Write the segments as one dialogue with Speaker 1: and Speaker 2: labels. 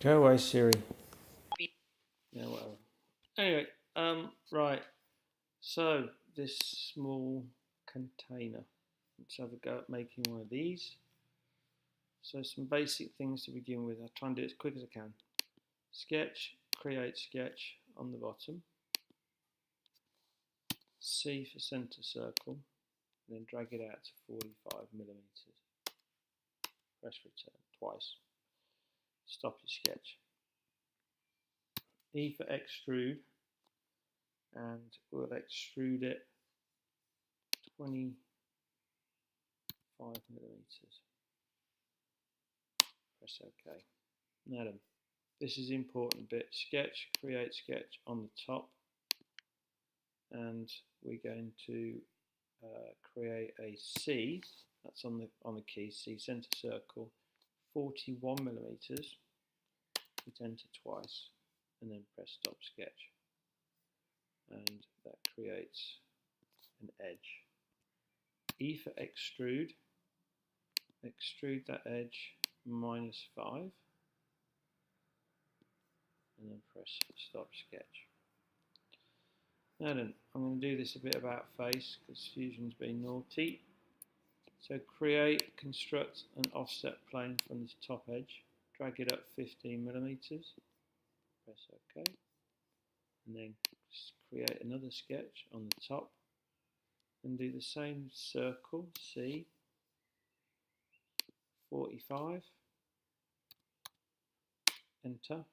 Speaker 1: Go away, Siri. Yeah, whatever. Anyway, right. So this small container. Let's have a go at making one of these. So some basic things to begin with. I'll try and do it as quick as I can. Sketch, create sketch on the bottom. C for center circle. Then drag it out to 45 millimeters. Press return twice. Stop your sketch. E for extrude, and we'll extrude it 25 millimeters. Press OK. Now then, this is the important bit. Sketch, create sketch on the top, and we're going to create a C. That's on the key. C center circle, 41 millimeters. Hit enter twice, and then press stop sketch, and that creates an edge. E for extrude. Extrude that edge -5, and then press stop sketch. Now then, I'm going to do this a bit about face because Fusion's been naughty. So create, construct an offset plane from this top edge. Drag it up 15 millimeters. Press OK. And then create another sketch on the top. And do the same circle, C, 45. Enter.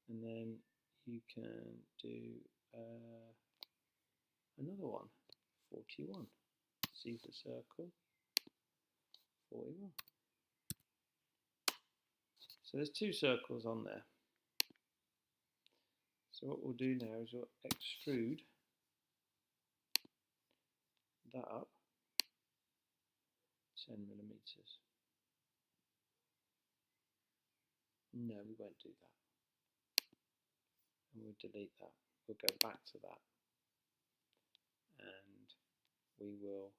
Speaker 1: And then you can do another one, 41. C for circle, 41. So there's two circles on there. So what we'll do now is we'll extrude that up 10 millimeters. No, we won't do that. And we'll delete that. We'll go back to that. And we will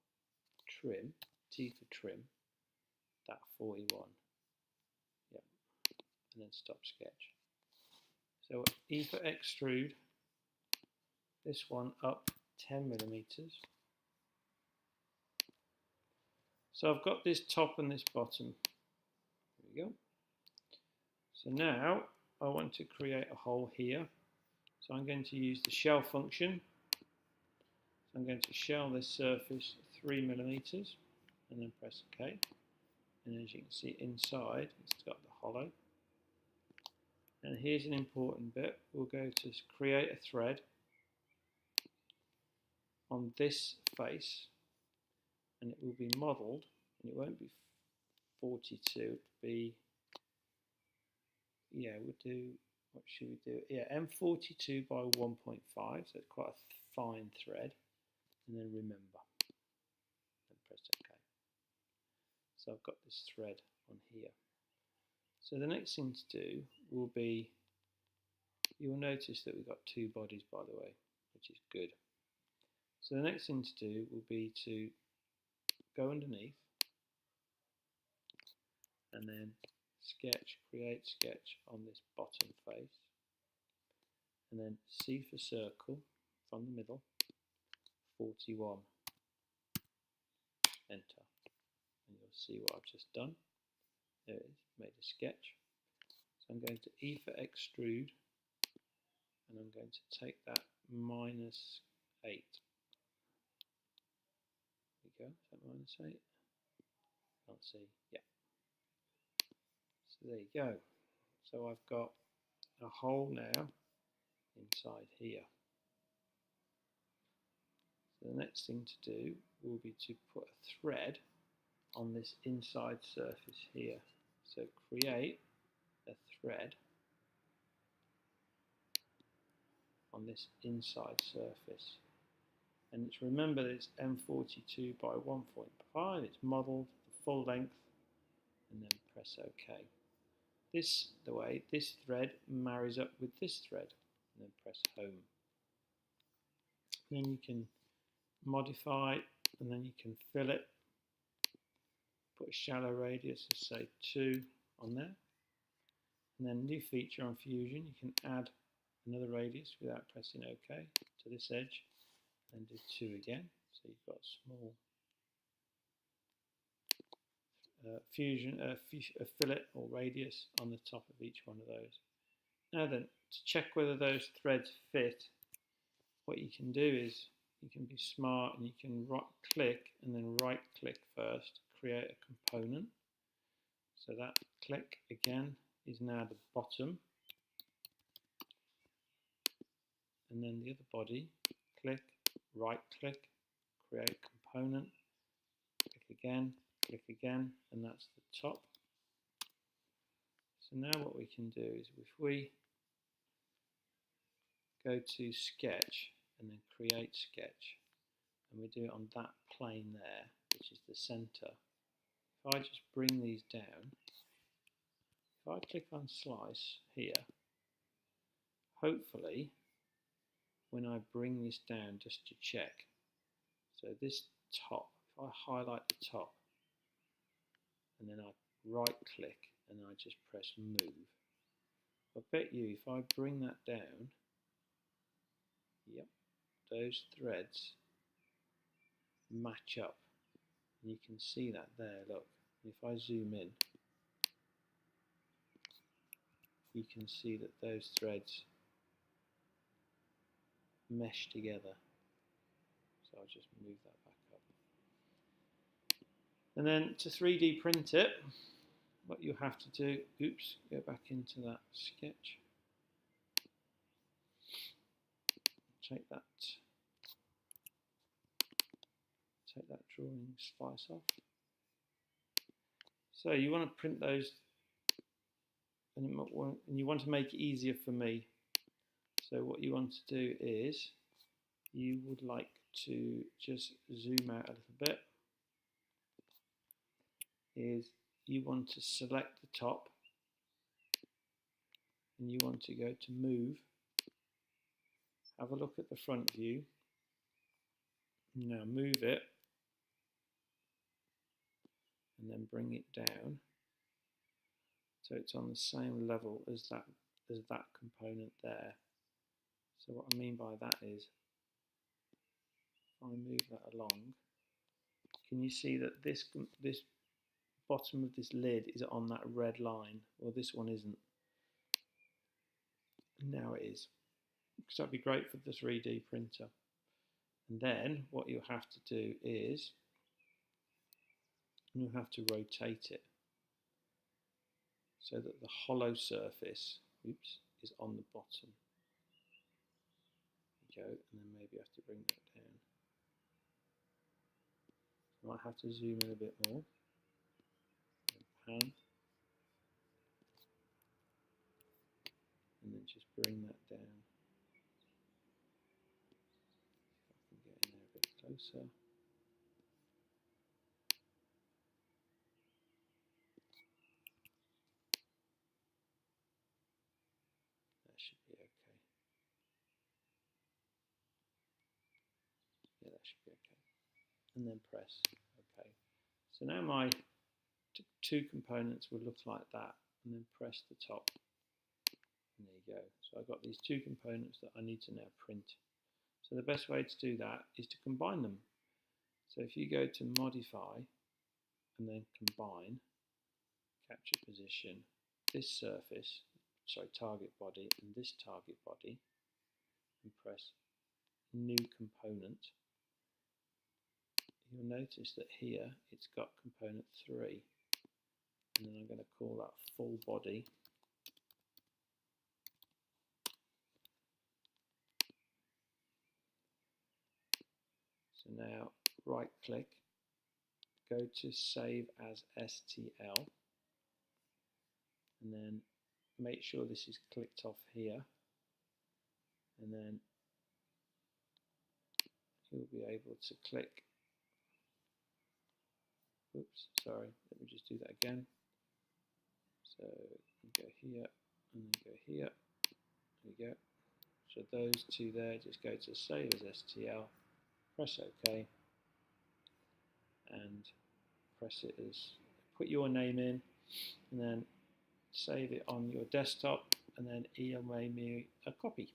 Speaker 1: trim, T for trim, that 41. Yep. And then stop sketch. So E for extrude, this one up 10 millimeters. So I've got this top and this bottom. There we go. So now I want to create a hole here. So I'm going to use the shell function. So I'm going to shell this surface 3 millimeters and then press OK. And as you can see inside, it's got the hollow. And here's an important bit. We'll go to create a thread on this face, and it will be modelled, and it won't be 42, it'll be, yeah, we'll do, what should we do? Yeah, M42 by 1.5, so it's quite a fine thread, and then remember, and press OK. So I've got this thread on here. So the next thing to do will be, you'll notice that we've got two bodies, by the way, which is good. So the next thing to do will be to go underneath and then sketch, create sketch on this bottom face, and then C for circle from the middle, 41. Enter. And you'll see what I've just done. There it is, made a sketch. So I'm going to E for extrude, and I'm going to take that -8. There we go, is that -8? Can't see, yeah. So there you go. So I've got a hole now inside here. So the next thing to do will be to put a thread on this inside surface here. So create a thread on this inside surface. And it's, remember that it's M42 by 1.5, it's modelled the full length, and then press OK. This thread marries up with this thread, and then press home. Then you can modify, and then you can fill it. Put a shallow radius of say 2 on there, And then new feature on Fusion, you can add another radius without pressing OK to this edge, and do 2 again. So you've got small a fillet or radius on the top of each one of those. Now then, to check whether those threads fit, what you can do is you can be smart and you can right click and then right click first, create a component. So that click again is now the bottom, and then the other body, click, right click, create component, click again, and that's the top. So now what we can do is if we go to sketch and then create sketch, and we do it on that plane there, which is the center. If I just bring these down, if I click on slice here, hopefully when I bring this down just to check, so this top, if I highlight the top and then I right click and I just press move, I bet you if I bring that down, yep, those threads match up, and you can see that there, look. If I zoom in, you can see that those threads mesh together. So I'll just move that back up. And then to 3D print it, what you have to do, oops, go back into that sketch. Take that drawing slice off. So you want to print those, and you want to make it easier for me. So what you want to do is you would like to just zoom out a little bit. Is you want to select the top and you want to go to move. Have a look at the front view. Now move it and then bring it down so it's on the same level as that component there. So what I mean by that is, if I move that along, can you see that this bottom of this lid is on that red line? Well, this one isn't. Now it is. So that'd be great for the 3D printer. And then what you'll have to do is you'll have to rotate it so that the hollow surface, oops, is on the bottom. There you go, and then maybe I have to bring that down. I might have to zoom in a bit more. Pan. And then just bring that down. If I can get in there a bit closer. That should be okay. Yeah, that should be okay. And then press OK. So now my two components would look like that, and then press the top. And there you go. So I've got these two components that I need to now print. So the best way to do that is to combine them. So if you go to modify and then combine, capture position, this surface, sorry, target body and this target body, and press new component, you'll notice that here it's got component 3, and then I'm going to call that full body. So now right click, go to save as STL, and then make sure this is clicked off here, and then you'll be able to click, oops, sorry, let me just do that again. So go here and then go here, there we go. So those two there, just go to save as STL, press OK, and press it as, put your name in, and then save it on your desktop, and then email me a copy.